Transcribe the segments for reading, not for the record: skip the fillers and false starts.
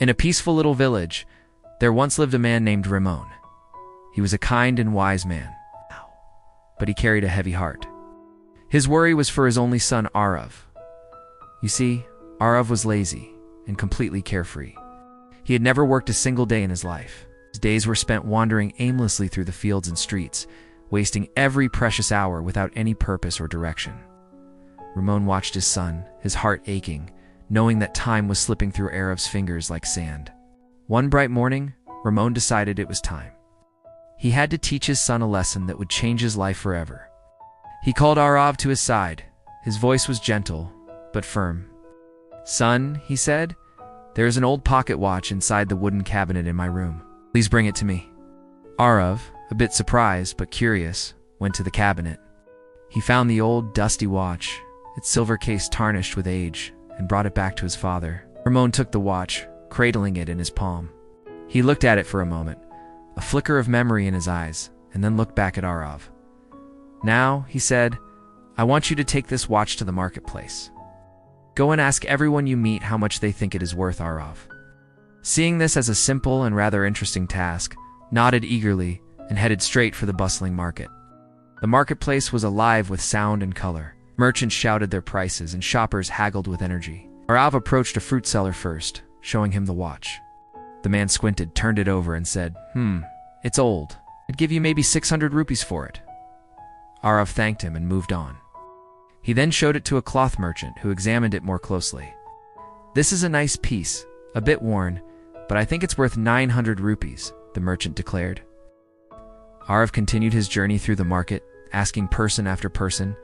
In a peaceful little village, there once lived a man named Raman. He was a kind and wise man, but he carried a heavy heart. His worry was for his only son, Arav. You see, Arav was lazy and completely carefree. He had never worked a single day in his life. His days were spent wandering aimlessly through the fields and streets, wasting every precious hour without any purpose or direction. Raman watched his son, his heart aching, knowing that time was slipping through Arav's fingers like sand. One bright morning, Raman decided it was time. He had to teach his son a lesson that would change his life forever. He called Arav to his side. His voice was gentle, but firm. "Son," he said, "there is an old pocket watch inside the wooden cabinet in my room. Please bring it to me." Arav, a bit surprised but curious, went to the cabinet. He found the old, dusty watch, its silver case tarnished with age, and brought it back to his father. Raman took the watch, cradling it in his palm. He looked at it for a moment, a flicker of memory in his eyes, and then looked back at Arav. "Now," he said, "I want you to take this watch to the marketplace. Go and ask everyone you meet how much they think it is worth." Arav, seeing this as a simple and rather interesting task, nodded eagerly and headed straight for the bustling market. The marketplace was alive with sound and color. Merchants shouted their prices and shoppers haggled with energy. Arav approached a fruit seller first, showing him the watch. The man squinted, turned it over, and said, It's old. I'd give you maybe 600 rupees for it." Arav thanked him and moved on. He then showed it to a cloth merchant who examined it more closely. "This is a nice piece, a bit worn, but I think it's worth 900 rupees, the merchant declared. Arav continued his journey through the market, asking person after person.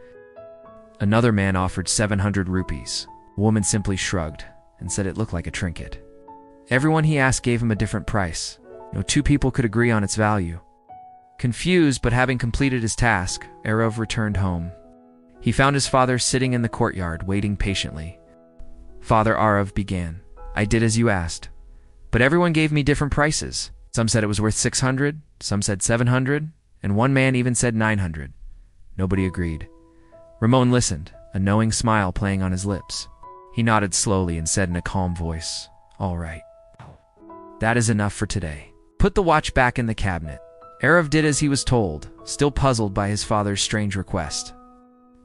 Another man offered 700 rupees. The woman simply shrugged and said it looked like a trinket. Everyone he asked gave him a different price. No two people could agree on its value. Confused, but having completed his task, Arav returned home. He found his father sitting in the courtyard, waiting patiently. "Father," Arav began, "I did as you asked, but everyone gave me different prices. Some said it was worth 600, some said 700, and one man even said 900. Nobody agreed." Raman listened, a knowing smile playing on his lips. He nodded slowly and said in a calm voice, "All right. That is enough for today. Put the watch back in the cabinet." Arav did as he was told, still puzzled by his father's strange request.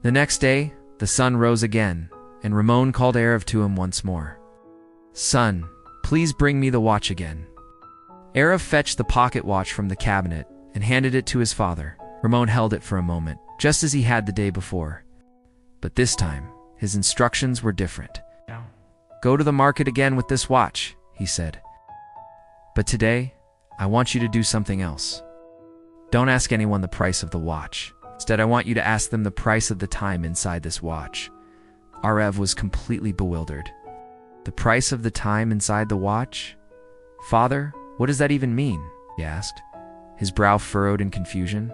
The next day, the sun rose again, and Raman called Arav to him once more. "Son, please bring me the watch again." Arav fetched the pocket watch from the cabinet and handed it to his father. Raman held it for a moment, just as he had the day before. But this time, his instructions were different. "Go to the market again with this watch," he said. "But today, I want you to do something else. Don't ask anyone the price of the watch. Instead, I want you to ask them the price of the time inside this watch." Arav was completely bewildered. "The price of the time inside the watch? Father, what does that even mean?" he asked, his brow furrowed in confusion.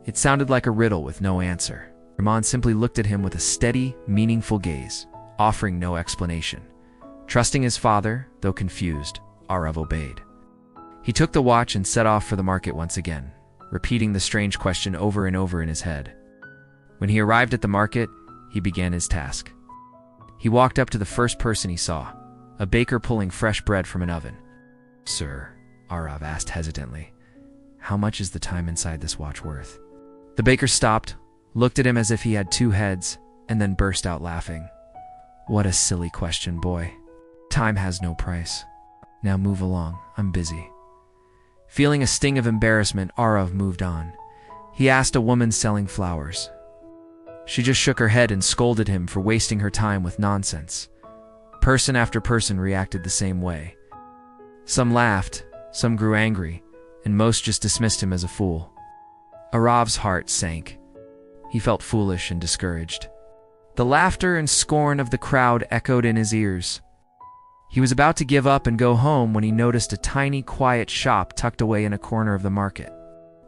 It sounded like a riddle with no answer. Raman simply looked at him with a steady, meaningful gaze, offering no explanation. Trusting his father, though confused, Arav obeyed. He took the watch and set off for the market once again, repeating the strange question over and over in his head. When he arrived at the market, he began his task. He walked up to the first person he saw, a baker pulling fresh bread from an oven. "Sir," Arav asked hesitantly, "how much is the time inside this watch worth?" The baker stopped, looked at him as if he had two heads, and then burst out laughing. "What a silly question, boy. Time has no price. Now move along, I'm busy." Feeling a sting of embarrassment, Arav moved on. He asked a woman selling flowers. She just shook her head and scolded him for wasting her time with nonsense. Person after person reacted the same way. Some laughed, some grew angry, and most just dismissed him as a fool. Arav's heart sank. He felt foolish and discouraged. The laughter and scorn of the crowd echoed in his ears. He was about to give up and go home when he noticed a tiny, quiet shop tucked away in a corner of the market.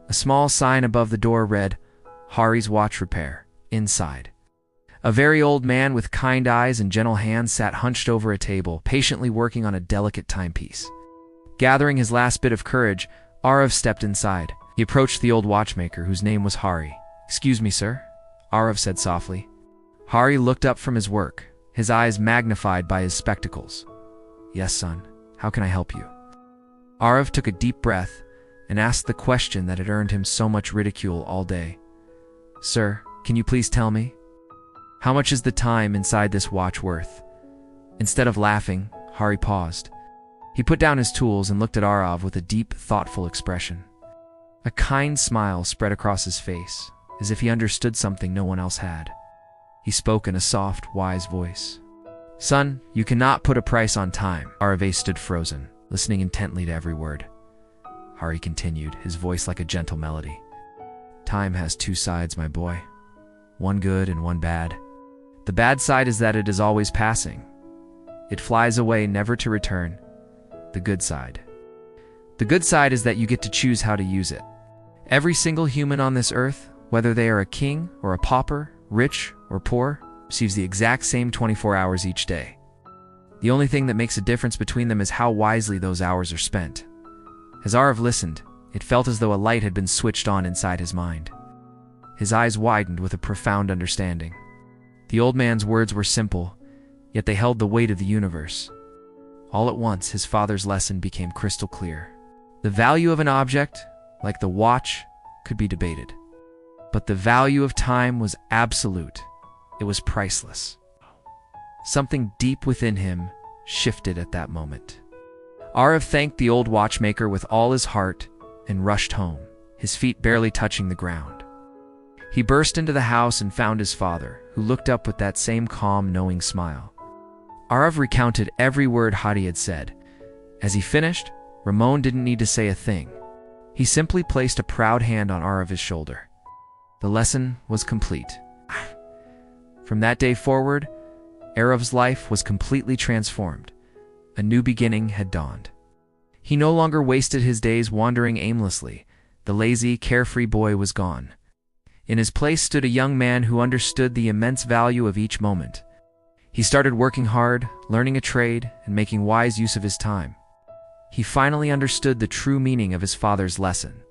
A small sign above the door read, "Hari's Watch Repair, inside." A very old man with kind eyes and gentle hands sat hunched over a table, patiently working on a delicate timepiece. Gathering his last bit of courage, Arav stepped inside. He approached the old watchmaker, whose name was Hari. "Excuse me, sir," Arav said softly. Hari looked up from his work, his eyes magnified by his spectacles. "Yes, son. How can I help you? Arav took a deep breath and asked the question that had earned him so much ridicule all day. Sir, can you please tell me? How much is the time inside this watch worth? Instead of laughing, Hari paused. He put down his tools and looked at Arav with a deep, thoughtful expression. A kind smile spread across his face, as if he understood something no one else had. He spoke in a soft, wise voice. Son, you cannot put a price on time. Arav stood frozen, listening intently to every word. Hari continued, his voice like a gentle melody. Time has two sides, my boy. One good and one bad. The bad side is that it is always passing. It flies away, never to return. The good side. The good side is that you get to choose how to use it. Every single human on this earth, whether they are a king or a pauper, rich or poor, receives the exact same 24 hours each day. The only thing that makes a difference between them is how wisely those hours are spent. As Arav listened, it felt as though a light had been switched on inside his mind. His eyes widened with a profound understanding. The old man's words were simple, yet they held the weight of the universe. All at once, his father's lesson became crystal clear. The value of an object, like the watch, could be debated. But the value of time was absolute. It was priceless. Something deep within him shifted at that moment. Arav thanked the old watchmaker with all his heart and rushed home, his feet barely touching the ground. He burst into the house and found his father, who looked up with that same calm, knowing smile. Arav recounted every word Hadi had said. As he finished, Raman didn't need to say a thing. He simply placed a proud hand on Arav's shoulder. The lesson was complete. From that day forward, Arav's life was completely transformed. A new beginning had dawned. He no longer wasted his days wandering aimlessly. The lazy, carefree boy was gone. In his place stood a young man who understood the immense value of each moment. He started working hard, learning a trade, and making wise use of his time. He finally understood the true meaning of his father's lesson.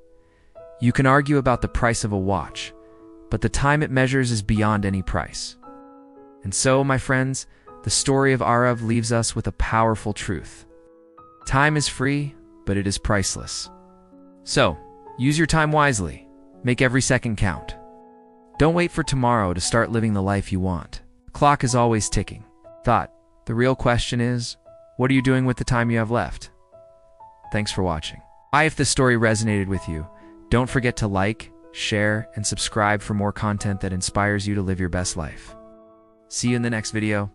You can argue about the price of a watch, but the time it measures is beyond any price. And so, my friends, the story of Arav leaves us with a powerful truth. Time is free, but it is priceless. So, use your time wisely. Make every second count. Don't wait for tomorrow to start living the life you want. The clock is always ticking. The real question is, what are you doing with the time you have left? Thanks for watching. If this story resonated with you, don't forget to like, share, and subscribe for more content that inspires you to live your best life. See you in the next video.